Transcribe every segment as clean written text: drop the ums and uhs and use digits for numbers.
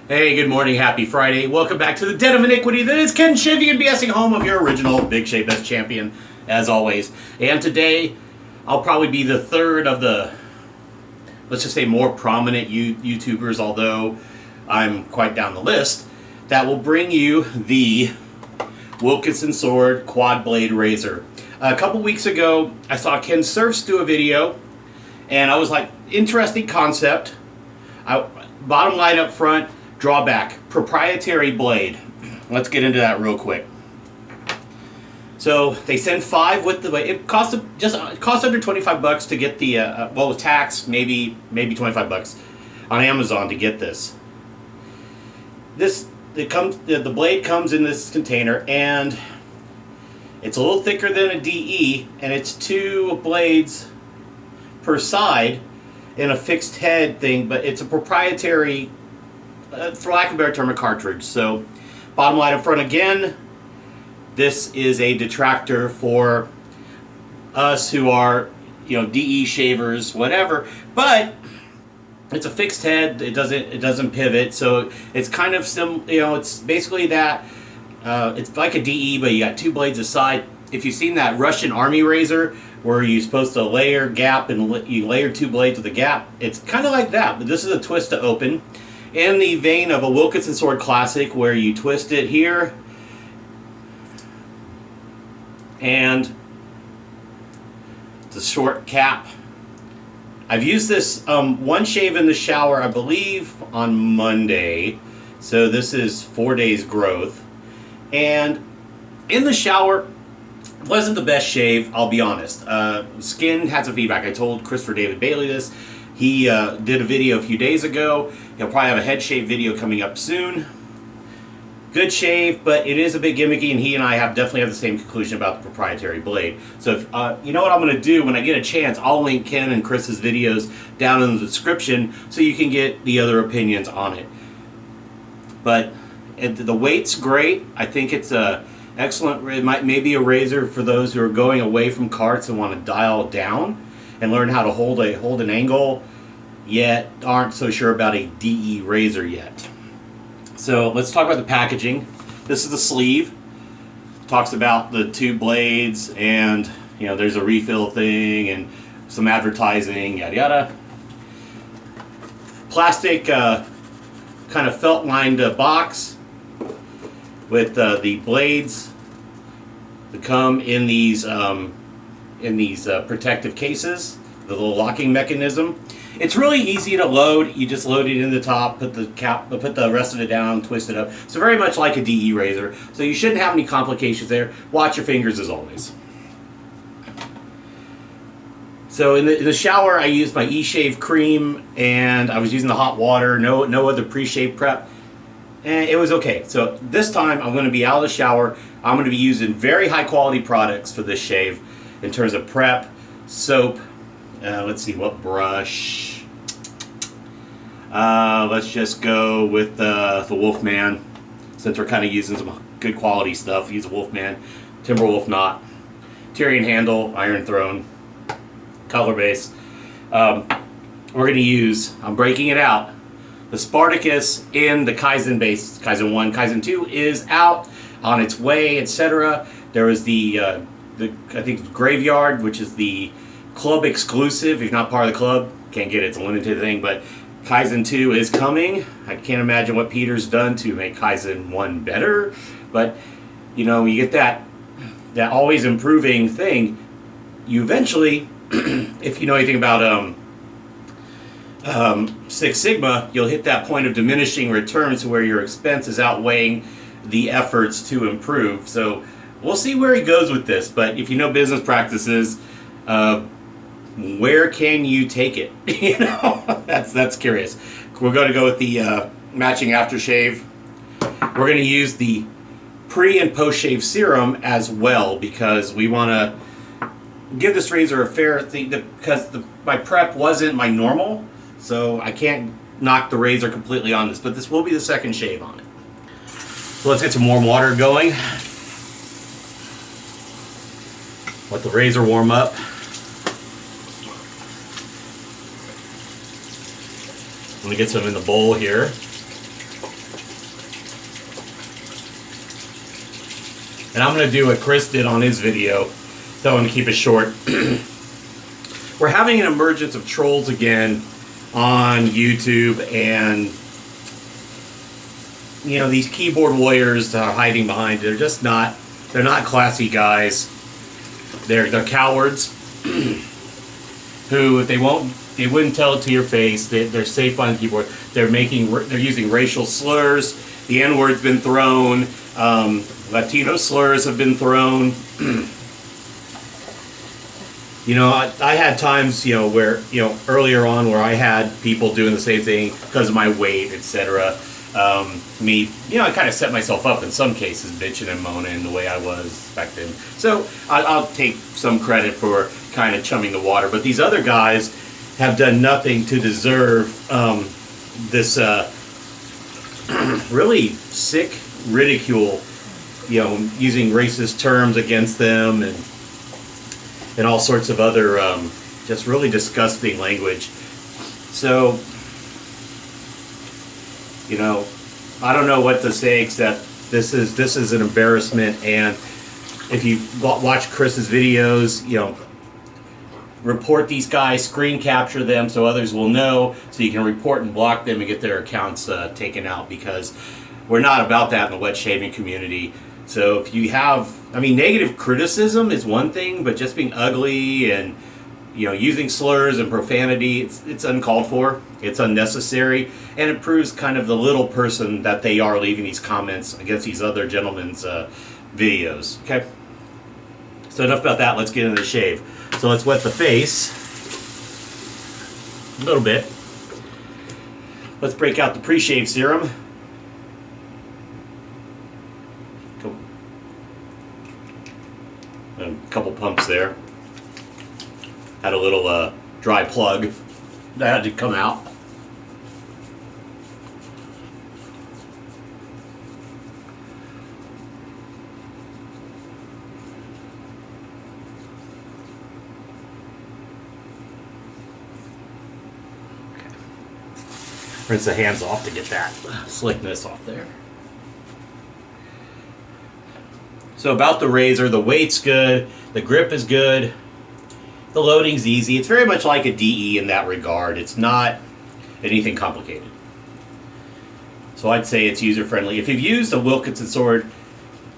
Hey, good morning, happy Friday. Welcome back to the Den of Iniquity that is Ken Chivy and BSing home of your original Big Shave Best champion, as always. And today, I'll probably be the third of the, let's just say, more prominent YouTubers, although I'm quite down the list, that will bring you the Wilkinson Sword Quad Blade Razor. A couple weeks ago, I saw Ken Surfs do a video, and I was like, interesting concept. Bottom line up front, drawback, proprietary blade. Let's get into that real quick. So they send 5 with the blade. It costs under $25 to get the well, with tax maybe $25 on Amazon to get this. The blade comes in this container, and it's a little thicker than a DE, and it's 2 blades per side in a fixed head thing, but it's a proprietary, for lack of a better term, a cartridge. So bottom line up front again, this is a detractor for us who are, DE shavers, whatever, but it's a fixed head. It doesn't pivot, so it's kind of it's basically that. It's like a DE, but you got 2 blades aside. If you've seen that Russian army razor where you're supposed to layer gap and you layer 2 blades with a gap, it's kind of like that, but this is a twist to open. In the vein of a Wilkinson Sword Classic where you twist it here and the short cap. I've used this one shave in the shower, I believe, on Monday. So this is 4 days growth. And in the shower, wasn't the best shave, I'll be honest. Skin had some feedback. I told Christopher David Bailey this. He did a video a few days ago. He'll probably have a head shave video coming up soon. Good shave, but it is a bit gimmicky, and he and I definitely have the same conclusion about the proprietary blade. So if, you know what I'm going to do when I get a chance, I'll link Ken and Chris's videos down in the description so you can get the other opinions on it. But the weight's great. I think it's a excellent. It maybe a razor for those who are going away from carts and want to dial down and learn how to hold an angle, yet aren't so sure about a DE razor yet. So let's talk about the packaging. This is the sleeve. Talks about the 2 blades, and there's a refill thing and some advertising, yada yada. Plastic kind of felt lined box with the blades that come in these protective cases, the little locking mechanism. It's really easy to load. You just load it in the top, put the rest of it down, twist it up. So very much like a DE razor. So you shouldn't have any complications there. Watch your fingers as always. So in the shower, I used my E-Shave cream, and I was using the hot water. No other pre-shave prep. And it was okay. So this time I'm going to be out of the shower. I'm going to be using very high quality products for this shave in terms of prep, soap. Let's see, what brush? Let's just go with the Wolfman, since we're kind of using some good quality stuff. Use a Wolfman, Timberwolf knot, Tyrian handle, Iron Throne, color base. We're going to use, I'm breaking it out, the Spartacus in the Kaizen base. Kaizen 1, Kaizen 2 is out, on its way, etc. There was the I think Graveyard, which is the club exclusive. If you're not part of the club, can't get it. It's a limited thing, but Kaizen 2 is coming. I can't imagine what Peter's done to make Kaizen 1 better, but you get that always improving thing. You eventually, if you know anything about Six Sigma, you'll hit that point of diminishing returns where your expense is outweighing the efforts to improve. So we'll see where he goes with this, but if you know business practices, where can you take it? That's curious. We're going to go with the matching aftershave. We're going to use the pre and post shave serum as well, because we want to give this razor a fair thing, because my prep wasn't my normal, so I can't knock the razor completely on this, but this will be the second shave on it. So let's get some warm water going. Let the razor warm up. I'm going to get some in the bowl here. And I'm going to do what Chris did on his video, so I'm going to keep it short. We're having an emergence of trolls again on YouTube, and you know, these keyboard warriors are hiding behind. They're just not. They're not classy guys. They're cowards who they wouldn't tell it to your face. They're safe behind the keyboard. They're using racial slurs. The N-word's been thrown. Latino slurs have been thrown. You know, I had times, you know, where, you know, earlier on where I had people doing the same thing because of my weight, etc. Me, you know, I kind of set myself up in some cases, bitching and moaning the way I was back then. So I'll take some credit for kind of chumming the water. But these other guys have done nothing to deserve this really sick ridicule, you know, using racist terms against them and all sorts of other just really disgusting language. So, you know, I don't know what to say except this is an embarrassment. And if you watch Chris's videos, you know, report these guys, screen capture them so others will know, so you can report and block them and get their accounts taken out, because we're not about that in the wet shaving community. So if you have, I mean, negative criticism is one thing, but just being ugly and, you know, using slurs and profanity, it's uncalled for, it's unnecessary, and it proves kind of the little person that they are leaving these comments against these other gentlemen's videos. Okay, so enough about that. Let's get into the shave. So let's wet the face a little bit. Let's break out the pre-shave serum. A couple pumps there. Had a little dry plug that had to come out. Okay. Rinse the hands off to get that slickness off there. So about the razor, the weight's good, the grip is good, the loading's easy. It's very much like a DE in that regard. It's not anything complicated. So I'd say it's user-friendly. If you've used a Wilkinson Sword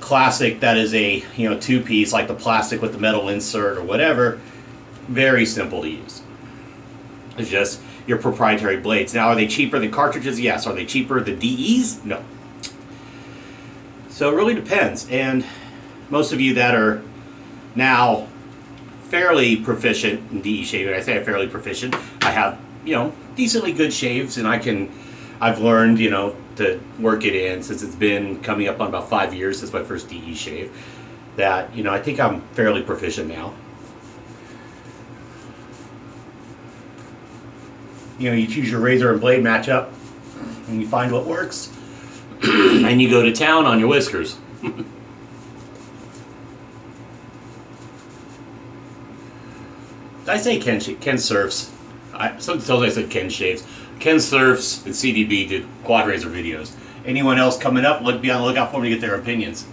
Classic that is a, you know, two-piece, like the plastic with the metal insert or whatever, very simple to use. It's just your proprietary blades. Now, are they cheaper than cartridges? Yes. Are they cheaper than DEs? No. So it really depends. And most of you that are now fairly proficient in DE shaving, I say I'm fairly proficient, I have, you know, decently good shaves, and I've learned, you know, to work it in since it's been coming up on about 5 years since my first DE shave, that, you know, I think I'm fairly proficient now. You know, you choose your razor and blade matchup, and you find what works, and you go to town on your whiskers. I say Ken Surfs. Sometimes I said Ken Shaves. Ken Surfs and CDB did quad razor videos. Anyone else coming up, be on the lookout for them to get their opinions.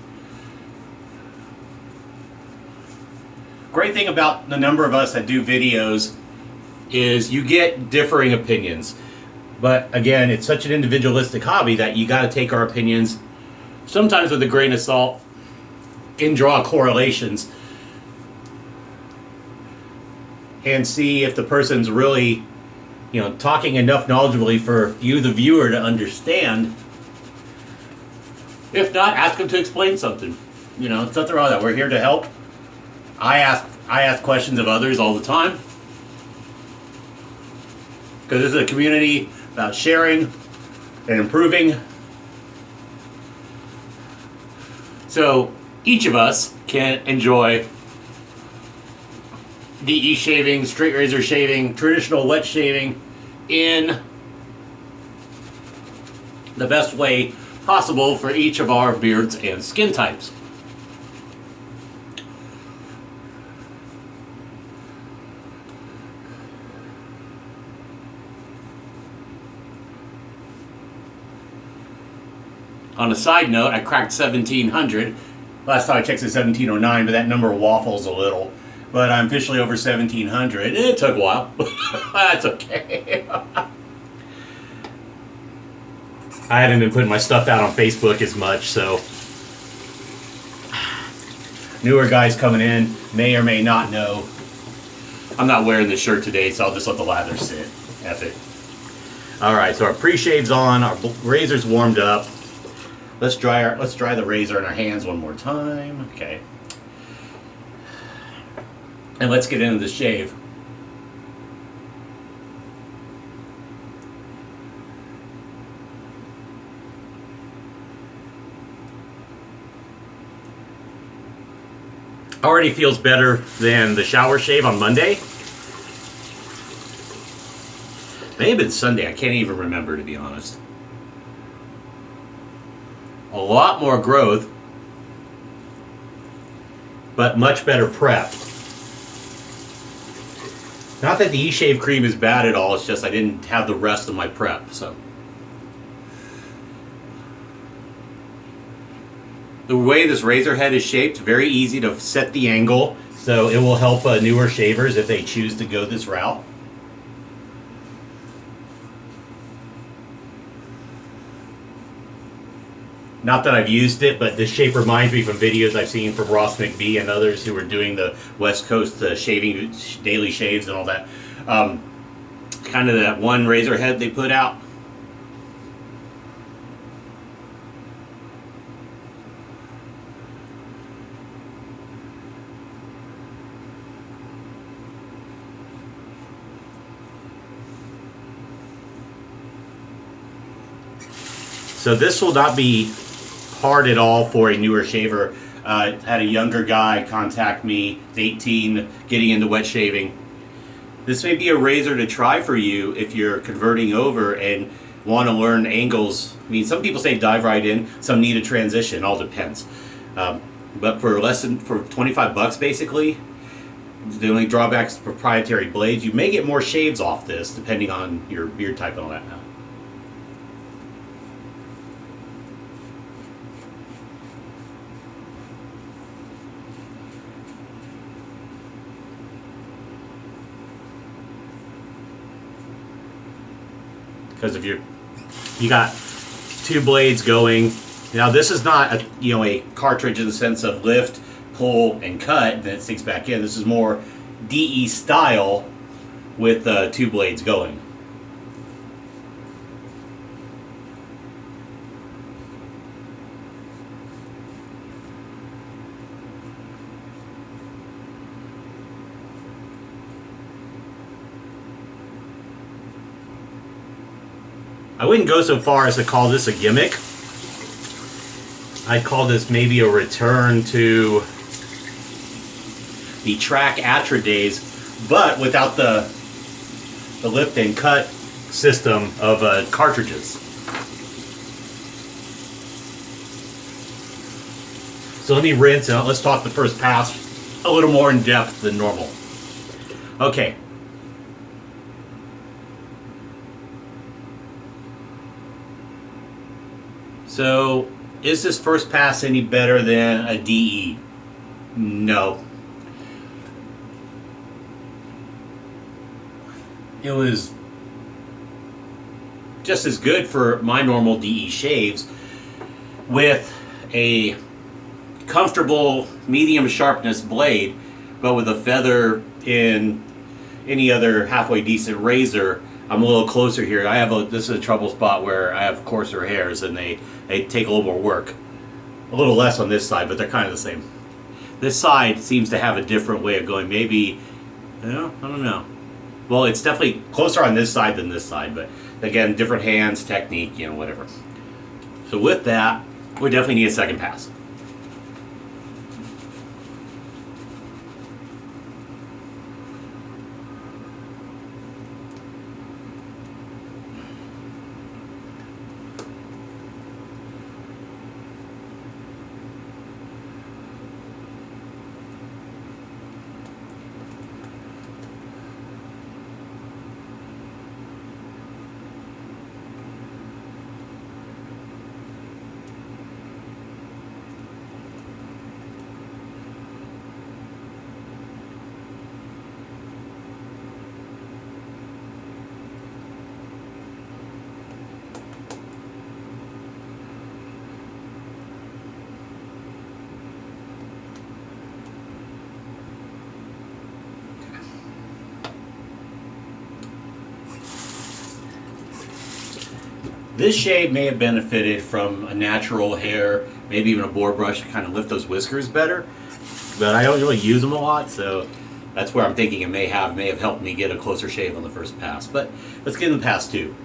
Great thing about the number of us that do videos is you get differing opinions. But again, it's such an individualistic hobby that you got to take our opinions sometimes with a grain of salt and draw correlations and see if the person's really, you know, talking enough knowledgeably for you, the viewer, to understand. If not, ask them to explain something. You know, it's nothing wrong with that. We're here to help. I ask questions of others all the time, because this is a community about sharing and improving. So each of us can enjoy DE shaving, straight razor shaving, traditional wet shaving in the best way possible for each of our beards and skin types. On a side note, I cracked 1700 Last time I checked, it's 1709, but that number waffles a little. But I'm officially over 1700. It took a while. That's okay. I haven't been putting my stuff out on Facebook as much, so newer guys coming in may or may not know. I'm not wearing this shirt today, so I'll just let the lather sit. F it. Alright, so our pre-shave's on, our razor's warmed up. Let's dry the razor in our hands one more time. Okay. And let's get into the shave. Already feels better than the shower shave on Monday. May have been Sunday, I can't even remember, to be honest. A lot more growth, but much better prep. Not that the E-Shave cream is bad at all, it's just I didn't have the rest of my prep, so. The way this razor head is shaped, very easy to set the angle, so it will help newer shavers if they choose to go this route. Not that I've used it, but this shape reminds me from videos I've seen from Ross McBee and others who are doing the West Coast shaving, daily shaves and all that. Kind of that one razor head they put out. So this will not be hard at all for a newer shaver. Had a younger guy contact me, 18, getting into wet shaving. This may be a razor to try for you if you're converting over and want to learn angles. I mean, some people say dive right in, some need a transition, all depends. But for for 25 bucks basically, the only drawback is proprietary blades. You may get more shaves off this depending on your beard type and all that now. Because if you got two blades going, now this is not a cartridge in the sense of lift, pull, and cut, and then it sinks back in. This is more DE style with two blades going. I wouldn't go so far as to call this a gimmick. I'd call this maybe a return to the track Atra days, but without the lift and cut system of cartridges. So let me rinse and let's talk the first pass a little more in depth than normal. Okay. So, is this first pass any better than a DE? No. It was just as good for my normal DE shaves with a comfortable medium sharpness blade, but with a feather in any other halfway decent razor. I'm a little closer here. This is a trouble spot where I have coarser hairs and they take a little more work. A little less on this side, but they're kind of the same. This side seems to have a different way of going. Maybe, I don't know. Well, it's definitely closer on this side than this side, but again, different hands, technique, whatever. So with that, we definitely need a second pass. This shave may have benefited from a natural hair, maybe even a boar brush to kind of lift those whiskers better. But I don't really use them a lot, so that's where I'm thinking it may have helped me get a closer shave on the first pass. But let's get in the pass 2.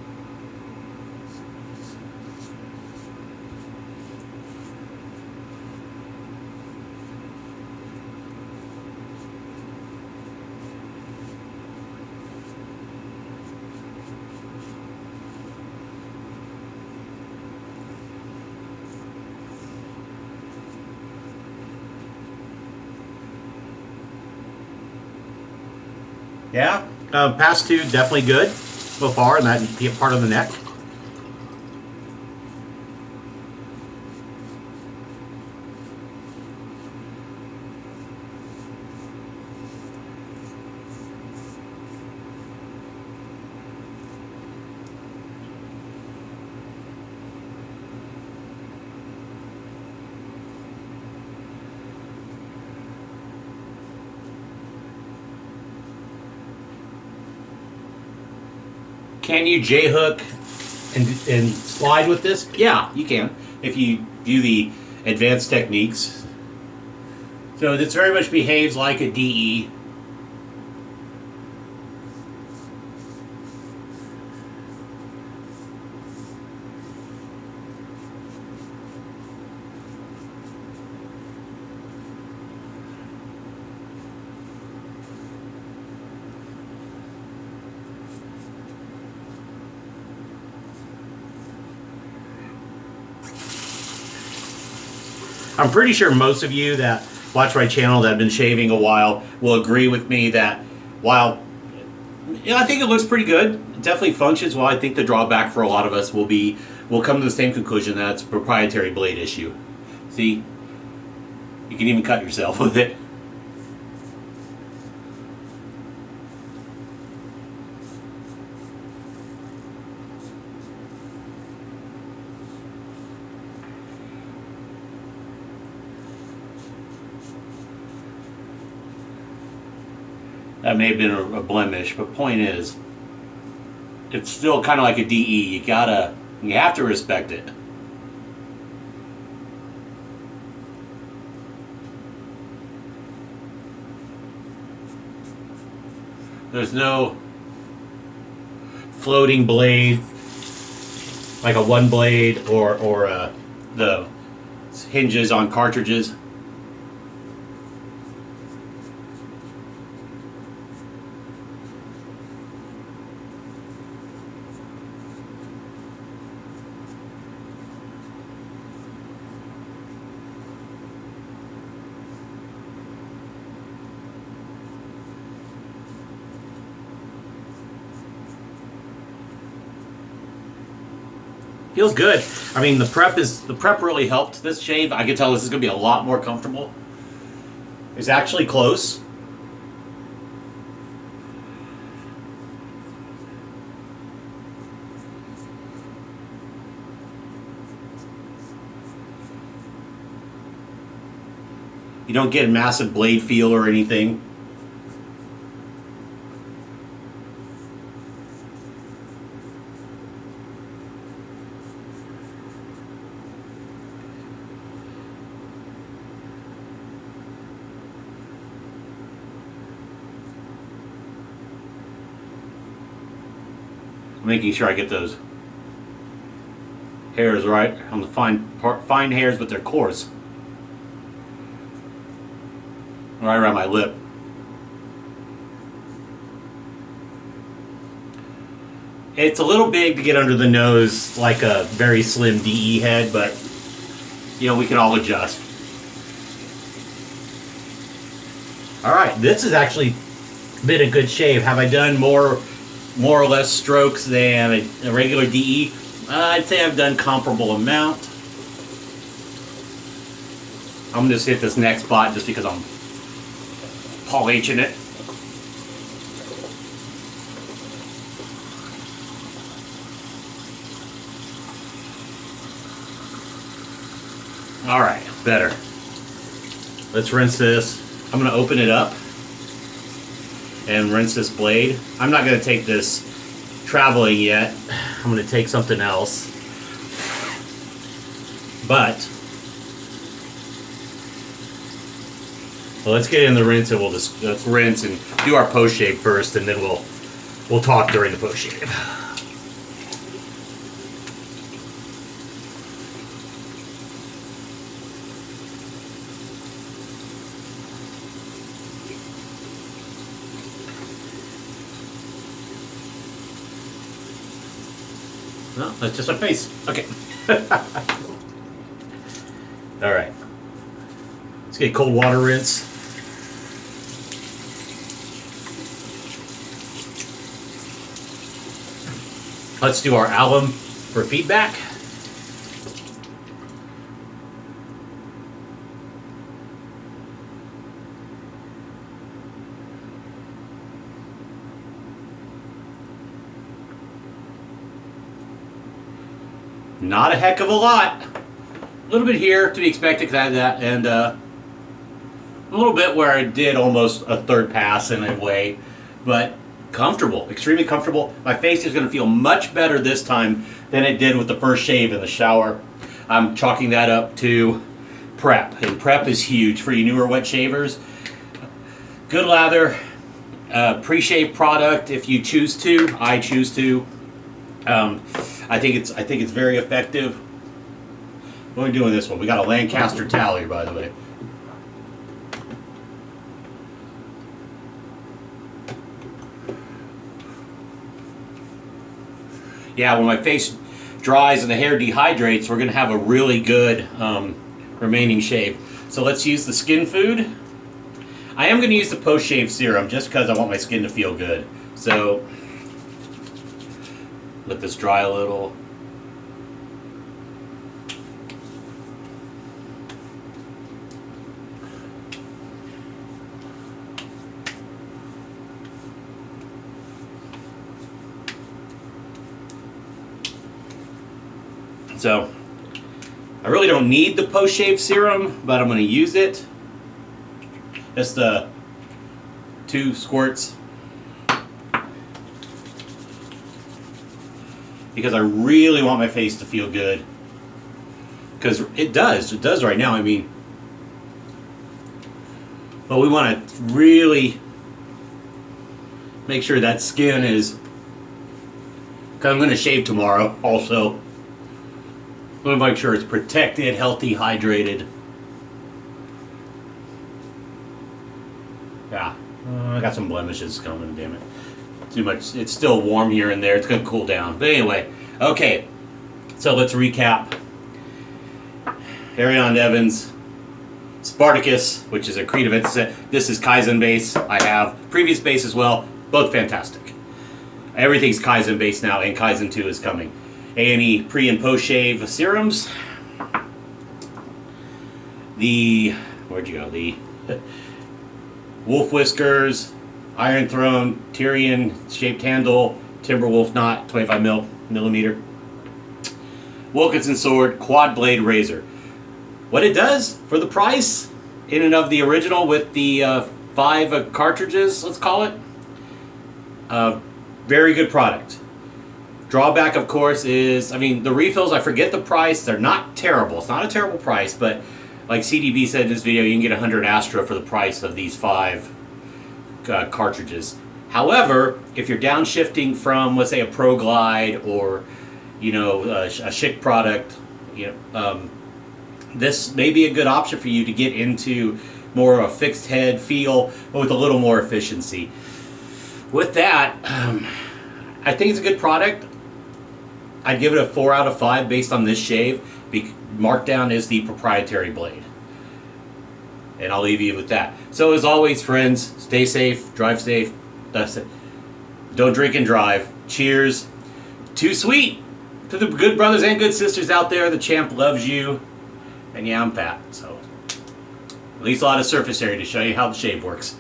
Yeah, pass 2 definitely good so far in that part of the neck. Can you J-hook and slide with this? Yeah, you can, if you do the advanced techniques. So this very much behaves like a DE. I'm pretty sure most of you that watch my channel that have been shaving a while will agree with me that while I think it looks pretty good, it definitely functions well. I think the drawback for a lot of us will come to the same conclusion that it's a proprietary blade issue. See, you can even cut yourself with it. That may have been a blemish, but point is, it's still kind of like a DE. You have to respect it. There's no floating blade, like a one blade or the hinges on cartridges. Feels good. I mean, the prep really helped this shave. I can tell this is going to be a lot more comfortable. It's actually close. You don't get a massive blade feel or anything. Making sure I get those hairs right on the fine hairs, but they're coarse. Right around my lip. It's a little big to get under the nose like a very slim DE head, but you know, we can all adjust. Alright, this has actually been a good shave. Have I done more or less strokes than a regular DE? I'd say I've done comparable amount. I'm gonna just hit this next spot just because I'm Paul H-ing it. Alright, better. Let's rinse this. I'm gonna open it up and rinse this blade. I'm not going to take this traveling yet. I'm going to take something else. But well, let's get in the rinse, and let's rinse and do our post shave first, and then we'll talk during the post shave. No, that's just my face. Okay. All right. Let's get a cold water rinse. Let's do our alum for feedback. Not a heck of a lot. A little bit here to be expected because I had that, and a little bit where I did almost a third pass in a way, but comfortable, extremely comfortable. My face is going to feel much better this time than it did with the first shave in the shower. I'm chalking that up to prep, and prep is huge for you newer wet shavers. Good lather, pre-shave product if you choose to. I choose to. I think it's very effective. What are we doing this one? We got a Lancaster towel, by the way. Yeah, when my face dries and the hair dehydrates, we're going to have a really good remaining shave. So let's use the skin food. I am going to use the post-shave serum just because I want my skin to feel good. So let this dry a little. So I really don't need the post-shave serum, but I'm going to use it. Just 2 squirts. Because I really want my face to feel good. Because it does right now, I mean. But we want to really make sure that skin is, because I'm going to shave tomorrow also. I'm going to make sure it's protected, healthy, hydrated. Yeah, I got some blemishes coming, damn it. Too much. It's still warm here and there. It's going to cool down. But anyway, okay. So let's recap. Ariane Evans, Spartacus, which is a creative. This is Kaizen base. I have previous base as well. Both fantastic. Everything's Kaizen base now, and Kaizen 2 is coming. A&E pre and post shave serums. Where'd you go? The Wolf Whiskers, Iron Throne, Tyrion shaped handle, Timberwolf knot, 25 millimeter. Wilkinson sword, quad blade razor. What it does for the price, in and of the original with the 5 cartridges, let's call it. Very good product. Drawback, of course, is, I mean, the refills, I forget the price. They're not terrible. It's not a terrible price, but like CDB said in this video, you can get 100 Astra for the price of these 5 cartridges. However, if you're downshifting from, let's say, a Pro Glide or, you know, a Schick product, you know, this may be a good option for you to get into more of a fixed head feel, but with a little more efficiency. With that, I think it's a good product. I'd give it a 4 out of 5 based on this shave. Markdown is the proprietary blade. And I'll leave you with that. So as always, friends, stay safe, drive safe. That's it. Don't drink and drive. Cheers. Too sweet to the good brothers and good sisters out there. The champ loves you. And yeah, I'm fat, so at least a lot of surface area to show you how the shave works.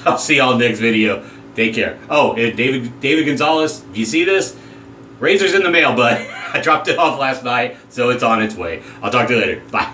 I'll see y'all in the next video. Take care. Oh, and David Gonzalez, if you see this, razor's in the mail, bud. I dropped it off last night, so it's on its way. I'll talk to you later. Bye.